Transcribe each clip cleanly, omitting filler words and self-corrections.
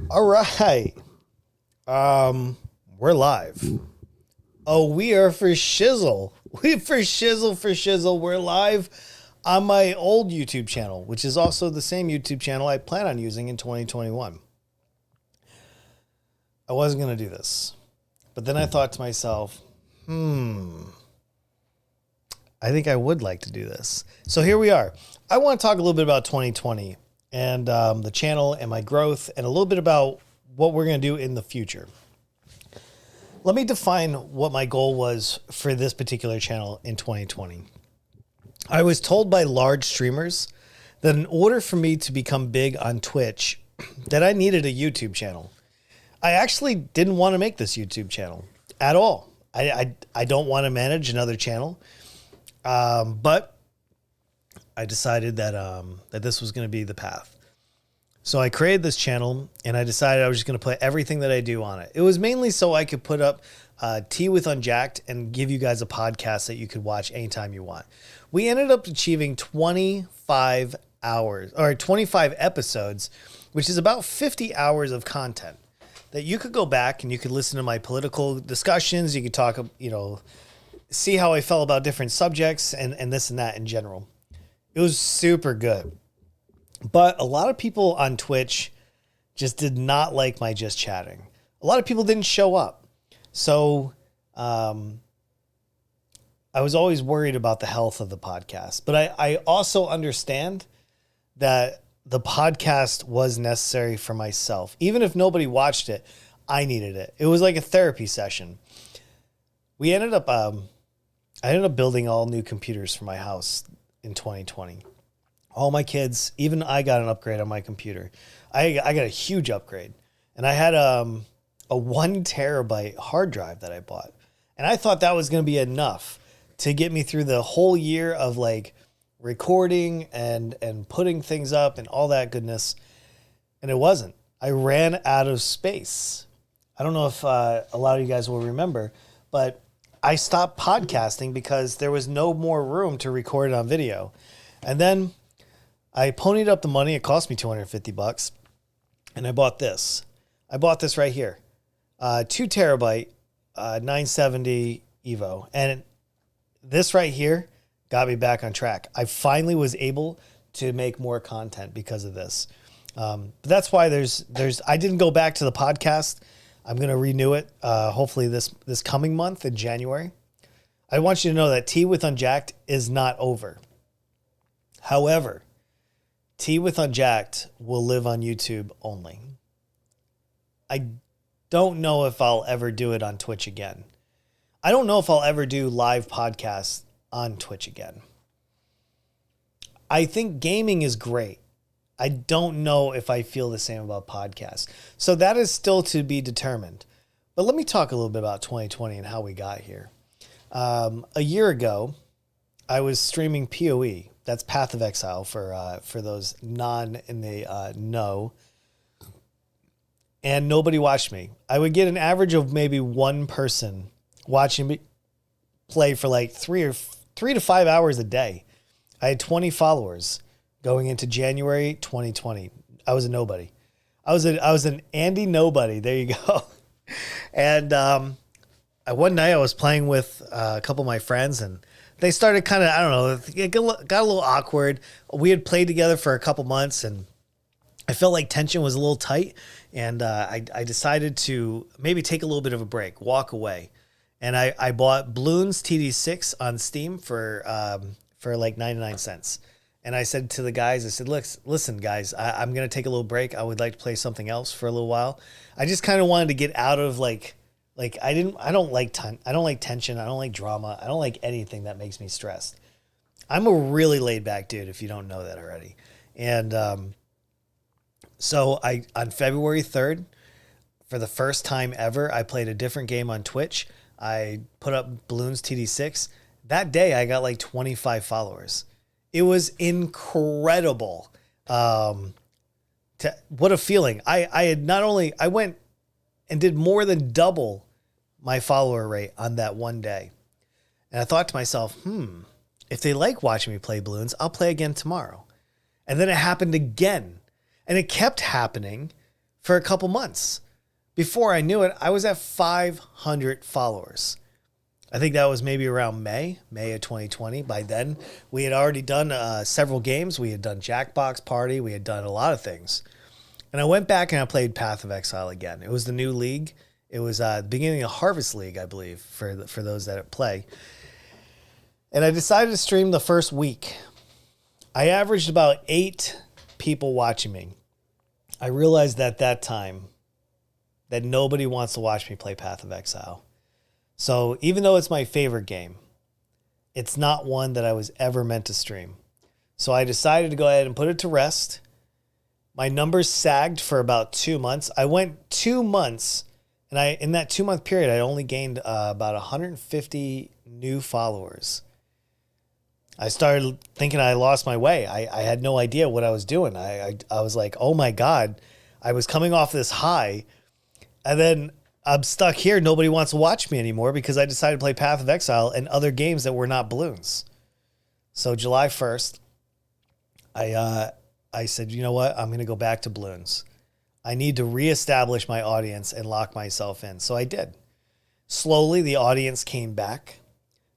All right. We're live. Oh, we are for shizzle. We for shizzle. We're live on my old YouTube channel, which is also the same YouTube channel I plan on using in 2021. I wasn't going to do this, but then I thought to myself, I think I would like to do this. So here we are. I want to talk a little bit about 2020 and the channel and my growth and a little bit about what we're going to do in the future. Let me define what my goal was for this particular channel in 2020. I was told by large streamers that in order for me to become big on Twitch, that I needed a YouTube channel. I actually didn't want to make this YouTube channel at all. I don't want to manage another channel. But I decided that that this was going to be the path. So I created this channel and I decided I was just going to put everything that I do on it. It was mainly so I could put up Tea with Unjacked and give you guys a podcast that you could watch anytime you want. We ended up achieving 25 hours or 25 episodes, which is about 50 hours of content that you could go back and you could listen to my political discussions. You could talk, see how I felt about different subjects and this and that in general. It was super good. But a lot of people on Twitch just did not like my just chatting. A lot of people didn't show up. So I was always worried about the health of the podcast. But I also understand that the podcast was necessary for myself. Even if nobody watched it, I needed it. It was like a therapy session. We ended up... I ended up building all new computers for my house in 2020. All my kids, even I got an upgrade on my computer. I got a huge upgrade. And I had a 1 terabyte hard drive that I bought. And I thought that was going to be enough to get me through the whole year of like recording and putting things up and all that goodness. And it wasn't. I ran out of space. I don't know if a lot of you guys will remember, but I stopped podcasting because there was no more room to record it on video. And then I ponied up the money. It cost me $250 and I bought this. I bought this right here. 2 terabyte, 970 Evo. And this right here got me back on track. I finally was able to make more content because of this. But that's why I didn't go back to the podcast. I'm going to renew it, hopefully this coming month in January. I want you to know that Tea with Unjacked is not over. However, Tea with Unjacked will live on YouTube only. I don't know if I'll ever do it on Twitch again. I don't know if I'll ever do live podcasts on Twitch again. I think gaming is great. I don't know if I feel the same about podcasts. So that is still to be determined. But let me talk a little bit about 2020 and how we got here. A year ago, I was streaming PoE. That's Path of Exile for those non in the know. And nobody watched me. I would get an average of maybe one person watching me play for like 3 to 5 hours a day. I had 20 followers. Going into January 2020, I was a nobody. I was an Andy nobody. There you go. And one night I was playing with a couple of my friends, and they started kind of, I don't know, it got a little awkward. We had played together for a couple months, and I felt like tension was a little tight. And I decided to maybe take a little bit of a break, walk away. And I bought Bloons TD6 on Steam for like 99 cents. And I said to the guys, I said, listen, guys, I'm going to take a little break. I would like to play something else for a little while. I just kind of wanted to get out of I don't like tension. I don't like drama. I don't like anything that makes me stressed. I'm a really laid back dude, if you don't know that already. And so on February 3rd, for the first time ever, I played a different game on Twitch. I put up Bloons TD6. That day, I got like 25 followers. It was incredible. What a feeling. I went and did more than double my follower rate on that one day. And I thought to myself, if they like watching me play Bloons, I'll play again tomorrow. And then it happened again. And it kept happening for a couple months. Before I knew it, I was at 500 followers. I think that was maybe around May of 2020. By then, we had already done several games. We had done Jackbox Party. We had done a lot of things. And I went back and I played Path of Exile again. It was the new league. It was the beginning of Harvest League, I believe, for those that play. And I decided to stream the first week. I averaged about 8 people watching me. I realized at that time that nobody wants to watch me play Path of Exile. So even though it's my favorite game, it's not one that I was ever meant to stream. So I decided to go ahead and put it to rest. My numbers sagged for about 2 months. I went 2 months, and in that 2-month period, I only gained about 150 new followers. I started thinking I lost my way. I had no idea what I was doing. I was like, oh my God, I was coming off this high, and then I'm stuck here. Nobody wants to watch me anymore because I decided to play Path of Exile and other games that were not balloons. So July 1st, I said, you know what? I'm going to go back to balloons. I need to reestablish my audience and lock myself in. So I did. Slowly, the audience came back.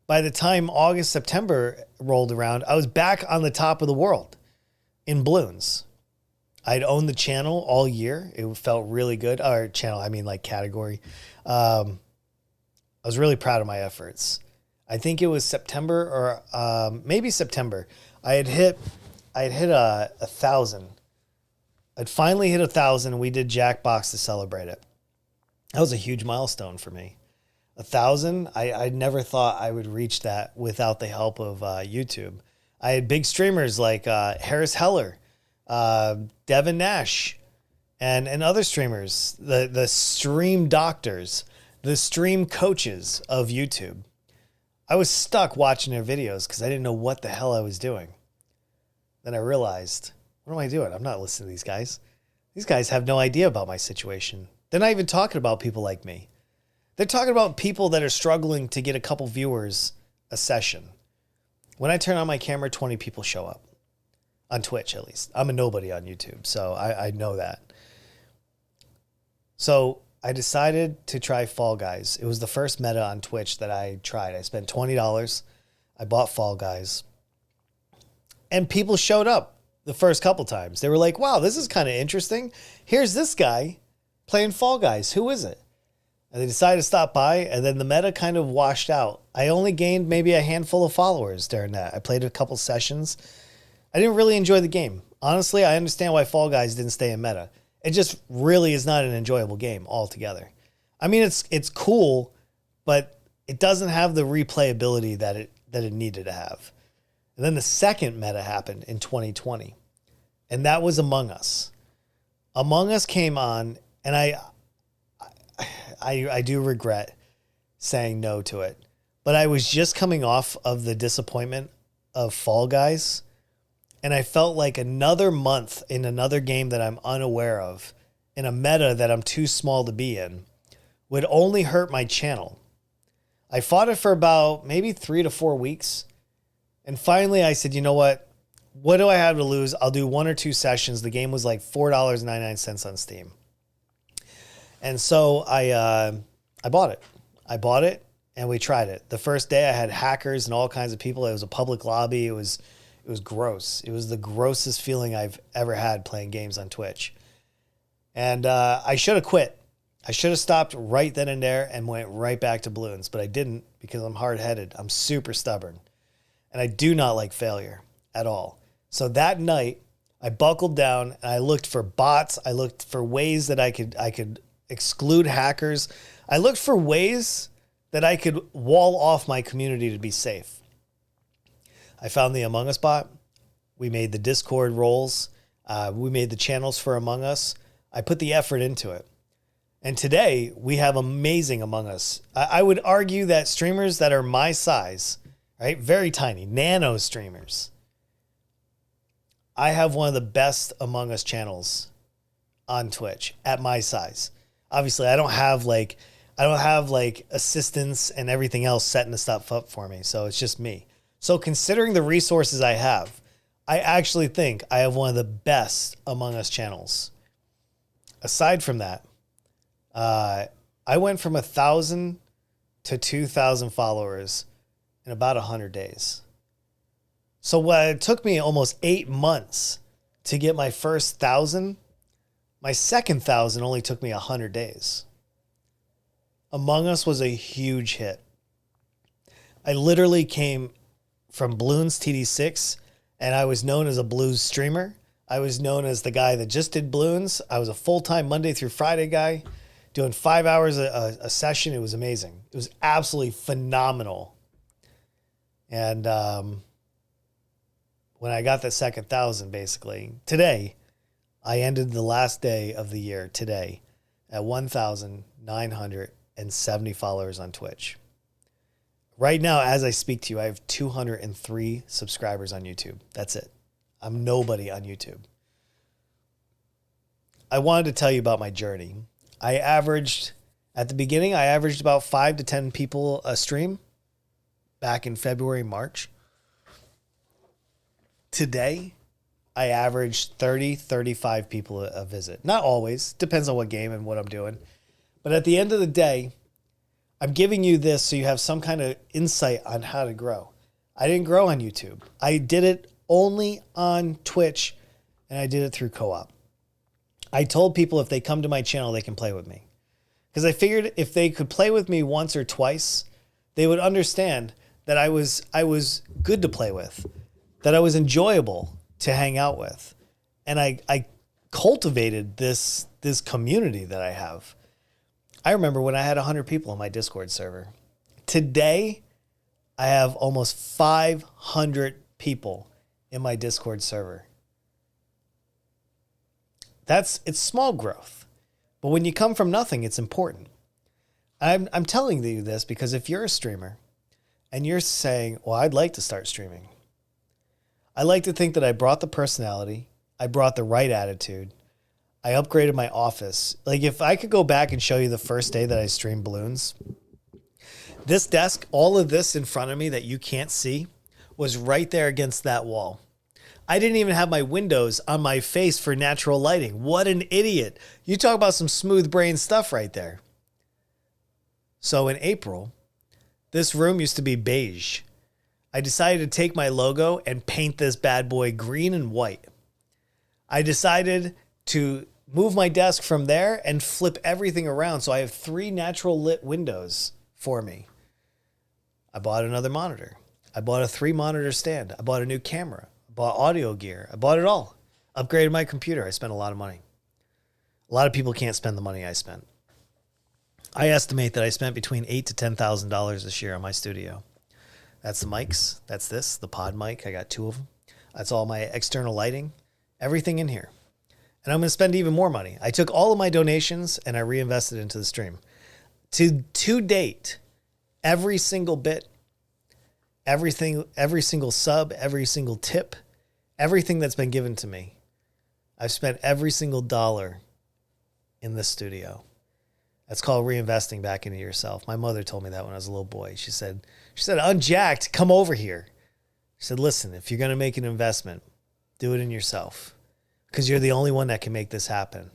By the time August, September rolled around, I was back on the top of the world in balloons. I'd owned the channel all year. It felt really good. Or channel, I mean like category. I was really proud of my efforts. I think it was September or maybe September. I had hit 1,000. I'd finally hit 1,000. We did Jackbox to celebrate it. That was a huge milestone for me. 1,000. I never thought I would reach that without the help of YouTube. I had big streamers like Harris Heller, Devin Nash, and other streamers, the stream doctors, the stream coaches of YouTube. I was stuck watching their videos because I didn't know what the hell I was doing. Then I realized, what am I doing? I'm not listening to these guys. These guys have no idea about my situation. They're not even talking about people like me. They're talking about people that are struggling to get a couple viewers a session. When I turn on my camera, 20 people show up. On Twitch, at least. I'm a nobody on YouTube, so I know that. So I decided to try Fall Guys. It was the first meta on Twitch that I tried. I spent $20. I bought Fall Guys. And people showed up the first couple times. They were like, wow, this is kind of interesting. Here's this guy playing Fall Guys. Who is it? And they decided to stop by, and then the meta kind of washed out. I only gained maybe a handful of followers during that. I played a couple sessions. I didn't really enjoy the game. Honestly, I understand why Fall Guys didn't stay in meta. It just really is not an enjoyable game altogether. I mean, it's cool, but it doesn't have the replayability that it needed to have. And then the second meta happened in 2020, and that was Among Us. Among Us came on, and I do regret saying no to it, but I was just coming off of the disappointment of Fall Guys, and I felt like another month in another game that I'm unaware of, in a meta that I'm too small to be in, would only hurt my channel. I fought it for about maybe 3 to 4 weeks, and finally I said, you know what? What do I have to lose? I'll do 1 or 2 sessions. The game was like $4.99 on Steam. And so I bought it. I bought it and we tried it. The first day I had hackers and all kinds of people. It was a public lobby. It was gross. It was the grossest feeling I've ever had playing games on Twitch. And I should have quit. I should have stopped right then and there and went right back to balloons, but I didn't because I'm hard-headed. I'm super stubborn. And I do not like failure at all. So that night, I buckled down and I looked for bots. I looked for ways that I could exclude hackers. I looked for ways that I could wall off my community to be safe. I found the Among Us bot. We made the Discord roles. We made the channels for Among Us. I put the effort into it. And today we have amazing Among Us. I would argue that streamers that are my size, right? Very tiny, nano streamers. I have one of the best Among Us channels on Twitch at my size. Obviously, I don't have like assistants and everything else setting the stuff up for me. So it's just me. So considering the resources I have, I actually think I have one of the best Among Us channels. aside from that, I went from 1,000 to 2,000 followers in about 100 days. So what it took me almost 8 months to get my first 1,000, my second 1,000 only took me 100 days. Among Us was a huge hit. I literally came from Bloons TD6, and I was known as a blues streamer. I was known as the guy that just did Bloons. I was a full-time Monday through Friday guy, doing 5 hours a session. It was amazing. It was absolutely phenomenal. And when I got the second 1,000, basically, today, I ended the last day of the year today at 1,970 followers on Twitch. Right now, as I speak to you, I have 203 subscribers on YouTube. That's it. I'm nobody on YouTube. I wanted to tell you about my journey. At the beginning, I averaged about 5 to 10 people a stream back in February, March. Today, I averaged 30, 35 people a visit. Not always. Depends on what game and what I'm doing. But at the end of the day, I'm giving you this so you have some kind of insight on how to grow. I didn't grow on YouTube. I did it only on Twitch, and I did it through co-op. I told people if they come to my channel, they can play with me. Because I figured if they could play with me once or twice, they would understand that I was good to play with, that I was enjoyable to hang out with. And I cultivated this community that I have. I remember when I had 100 people on my Discord server. Today, I have almost 500 people in my Discord server. It's small growth. But when you come from nothing, it's important. I'm telling you this because if you're a streamer and you're saying, well, I'd like to start streaming. I like to think that I brought the personality. I brought the right attitude. I upgraded my office. Like if I could go back and show you the first day that I streamed Bloons, this desk, all of this in front of me that you can't see was right there against that wall. I didn't even have my windows on my face for natural lighting. What an idiot. You talk about some smooth brain stuff right there. So in April, this room used to be beige. I decided to take my logo and paint this bad boy green and white. I decided to move my desk from there and flip everything around. So I have 3 natural lit windows for me. I bought another monitor. I bought a 3 monitor stand. I bought a new camera. I bought audio gear. I bought it all. Upgraded my computer. I spent a lot of money. A lot of people can't spend the money I spent. I estimate that I spent between $8,000 to $10,000 this year on my studio. That's the mics. That's the pod mic. I got 2 of them. That's all my external lighting. Everything in here. And I'm going to spend even more money. I took all of my donations and I reinvested into the stream. To date, every single bit, every single sub, every single tip, everything that's been given to me, I've spent every single dollar in this studio. That's called reinvesting back into yourself. My mother told me that when I was a little boy. She said, unjacked, come over here. She said, listen, if you're going to make an investment, do it in yourself. Because you're the only one that can make this happen.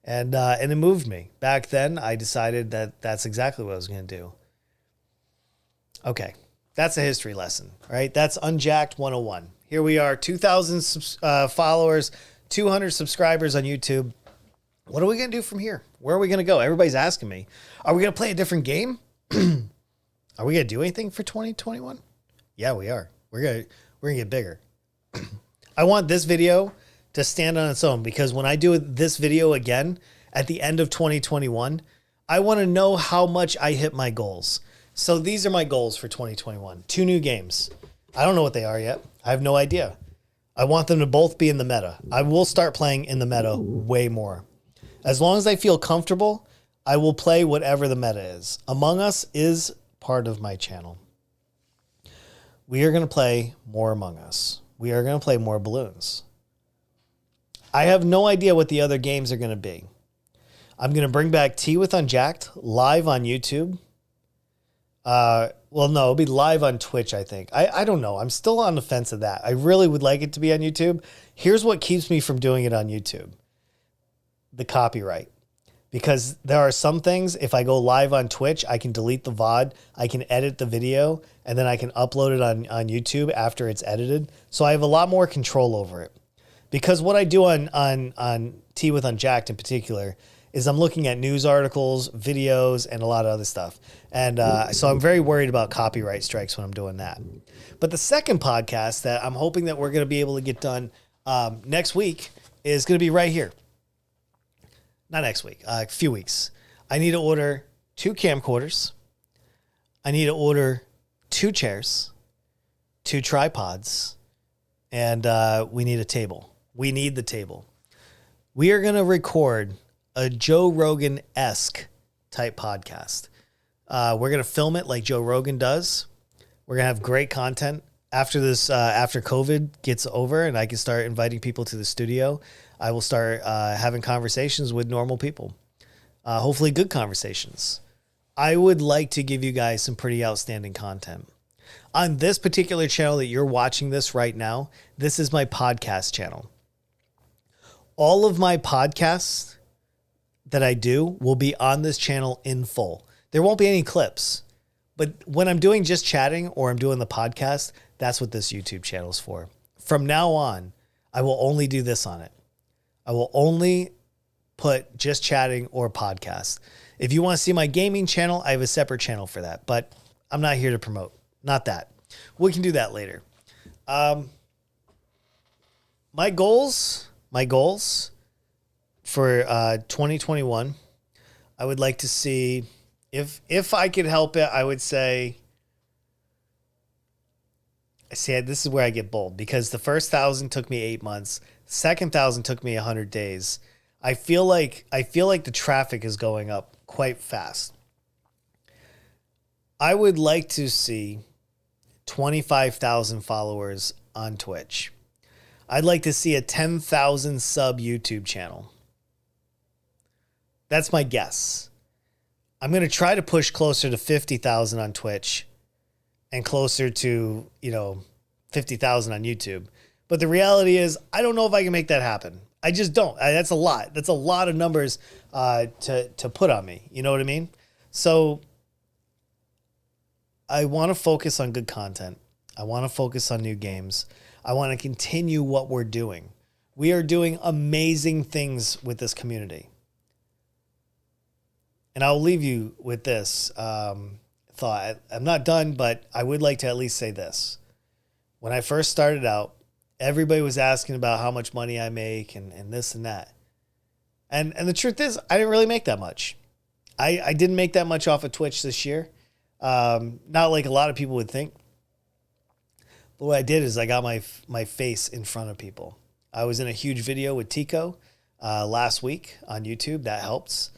And it moved me. Back then, I decided that that's exactly what I was going to do. Okay, that's a history lesson, right? That's Unjacked 101. Here we are, 2,000 followers, 200 subscribers on YouTube. What are we going to do from here? Where are we going to go? Everybody's asking me, are we going to play a different game? Are we going to do anything for 2021? Yeah, we are. We're going to get bigger. I want this video to stand on its own because when I do this video again at the end of 2021, I want to know how much I hit my goals. So these are my goals for 2021. 2 new games. I don't know what they are yet. I have no idea. I want them to both be in the meta. I will start playing in the meta way more. As long as I feel comfortable, I will play whatever the meta is. Among Us is part of my channel. We are going to play more Among Us. We are going to play more Bloons. I have no idea what the other games are going to be. I'm going to bring back Tea with Unjacked live on YouTube. Well, no, it'll be live on Twitch, I think. I don't know. I'm still on the fence of that. I really would like it to be on YouTube. Here's what keeps me from doing it on YouTube. the copyright. Because there are some things, if I go live on Twitch, I can delete the VOD, I can edit the video, and then I can upload it on YouTube after it's edited. So I have a lot more control over it. Because what I do on Tea with Unjacked in particular is I'm looking at news articles, videos, and a lot of other stuff. And so I'm very worried about copyright strikes when I'm doing that. But the second podcast that I'm hoping that we're going to be able to get done next week is going to be right here. Not next week, a few weeks. I need to order 2 camcorders. I need to order 2 chairs, 2 tripods, and we need a table. We need the table. We are going to record a Joe Rogan-esque type podcast. We're going to film it like Joe Rogan does. We're going to have great content. After this, after COVID gets over and I can start inviting people to the studio, I will start having conversations with normal people. Hopefully good conversations. I would like to give you guys some pretty outstanding content. On this particular channel that you're watching this right now, this is my podcast channel. All of my podcasts that I do will be on this channel in full. There won't be any clips. But when I'm doing just chatting or I'm doing the podcast, that's what this YouTube channel is for. From now on, I will only do this on it. I will only put just chatting or podcast. If you want to see my gaming channel, I have a separate channel for that. But I'm not here to promote. Not that. We can do that later. My goals for 2021, I would like to see, if I could help it, I would say, see, this is where I get bold, because the first 1,000 took me 8 months. Second 1,000 took me 100 days. I feel like the traffic is going up quite fast. I would like to see 25,000 followers on Twitch. I'd like to see a 10,000 sub YouTube channel. That's my guess. I'm going to try to push closer to 50,000 on Twitch and closer to, 50,000 on YouTube. But the reality is, I don't know if I can make that happen. I just don't. That's a lot. That's a lot of numbers to put on me. You know what I mean? So I want to focus on good content. I want to focus on new games. I want to continue what we're doing. We are doing amazing things with this community. And I'll leave you with this thought. I'm not done, but I would like to at least say this. When I first started out, everybody was asking about how much money I make and this and that. And the truth is, I didn't really make that much. I didn't make that much off of Twitch this year. Not like a lot of people would think. But what I did is I got my face in front of people. I was in a huge video with Tico last week on YouTube. That helps.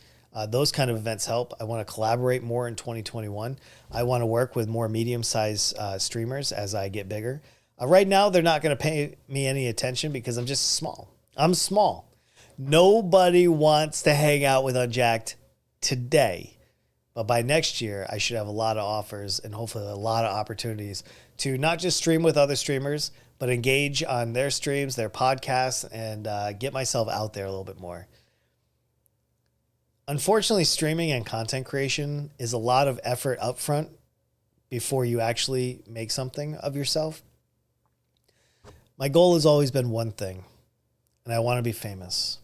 Those kind of events help. I want to collaborate more in 2021. I want to work with more medium-sized streamers as I get bigger. Right now, they're not going to pay me any attention because I'm just small. I'm small. Nobody wants to hang out with Unjacked today. But by next year, I should have a lot of offers and hopefully a lot of opportunities to not just stream with other streamers, but engage on their streams, their podcasts, and get myself out there a little bit more. Unfortunately, streaming and content creation is a lot of effort upfront before you actually make something of yourself. My goal has always been one thing, and I want to be famous.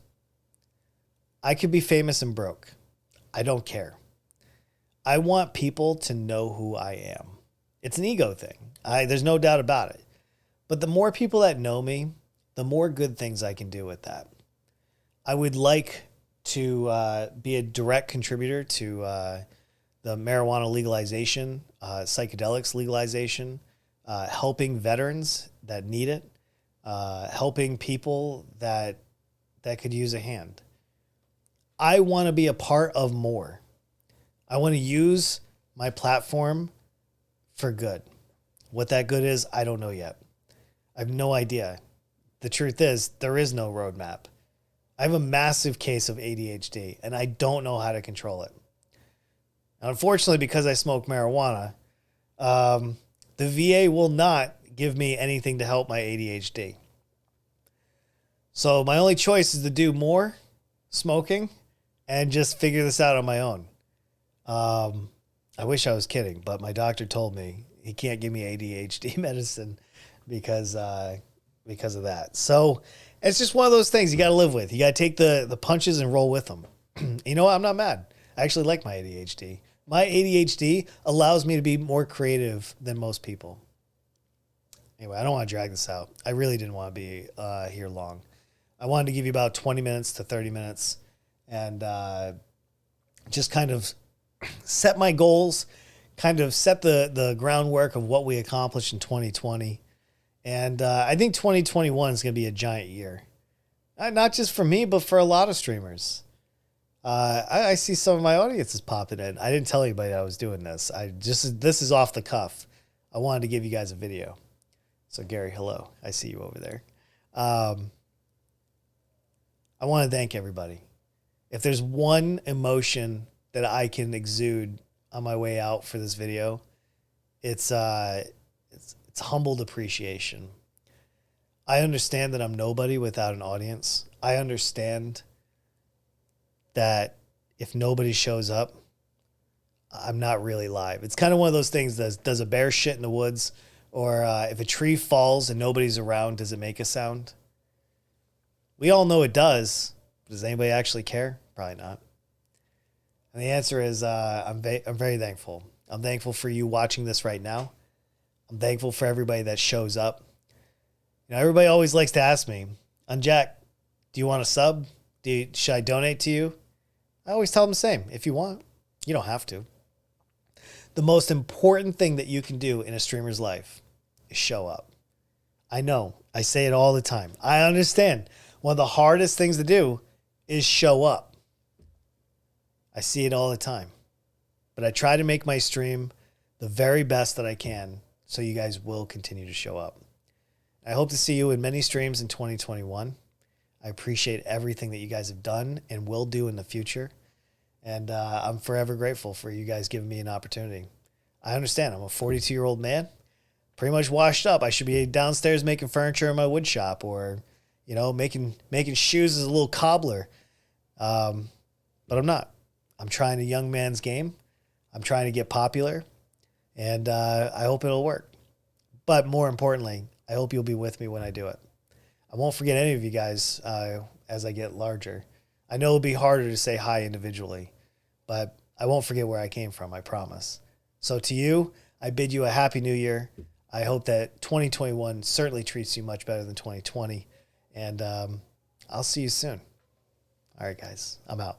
I could be famous and broke. I don't care. I want people to know who I am. It's an ego thing. There's no doubt about it. But the more people that know me, the more good things I can do with that. I would like to be a direct contributor to the marijuana legalization, psychedelics legalization, helping veterans that need it, helping people that could use a hand. I want to be a part of more. I want to use my platform for good. What that good is, I don't know yet. I have no idea. The truth is, there is no roadmap. I have a massive case of ADHD, and I don't know how to control it. And unfortunately, because I smoke marijuana, the VA will not give me anything to help my ADHD. So my only choice is to do more smoking and just figure this out on my own. I wish I was kidding, but my doctor told me he can't give me ADHD medicine because of that. So it's just one of those things you got to live with. You got to take the punches and roll with them. You know what? I'm not mad. I actually like my ADHD. My ADHD allows me to be more creative than most people. Anyway, I don't want to drag this out. I really didn't want to be here long. I wanted to give you about 20 minutes to 30 minutes and just kind of set my goals, kind of set the groundwork of what we accomplished in 2020. And I think 2021 is going to be a giant year. Not just for me, but for a lot of streamers. I see some of my audience is popping in. I didn't tell anybody I was doing this. This is off the cuff. I wanted to give you guys a video. So Gary, hello. I see you over there. I want to thank everybody. If there's one emotion that I can exude on my way out for this video, it's humbled appreciation. I understand that I'm nobody without an audience. I understand that if nobody shows up, I'm not really live. It's kind of one of those things that does a bear shit in the woods, or if a tree falls and nobody's around, does it make a sound? We all know it does. Does anybody actually care? Probably not. And the answer is I'm very thankful. I'm thankful for you watching this right now. I'm thankful for everybody that shows up. You know, everybody always likes to ask me, Jack, do you want a sub? Should I donate to you? I always tell them the same. If you want, you don't have to. The most important thing that you can do in a streamer's life is show up. I know. I say it all the time. I understand. One of the hardest things to do is show up. I see it all the time. But I try to make my stream the very best that I can so you guys will continue to show up. I hope to see you in many streams in 2021. I appreciate everything that you guys have done and will do in the future. And I'm forever grateful for you guys giving me an opportunity. I understand. I'm a 42-year-old man, pretty much washed up. I should be downstairs making furniture in my wood shop, or, you know, making shoes as a little cobbler. But I'm not. I'm trying a young man's game. I'm trying to get popular, and I hope it'll work. But more importantly, I hope you'll be with me when I do it. I won't forget any of you guys as I get larger. I know it'll be harder to say hi individually, but I won't forget where I came from, I promise. So to you, I bid you a happy new year. I hope that 2021 certainly treats you much better than 2020. And I'll see you soon. All right, guys, I'm out.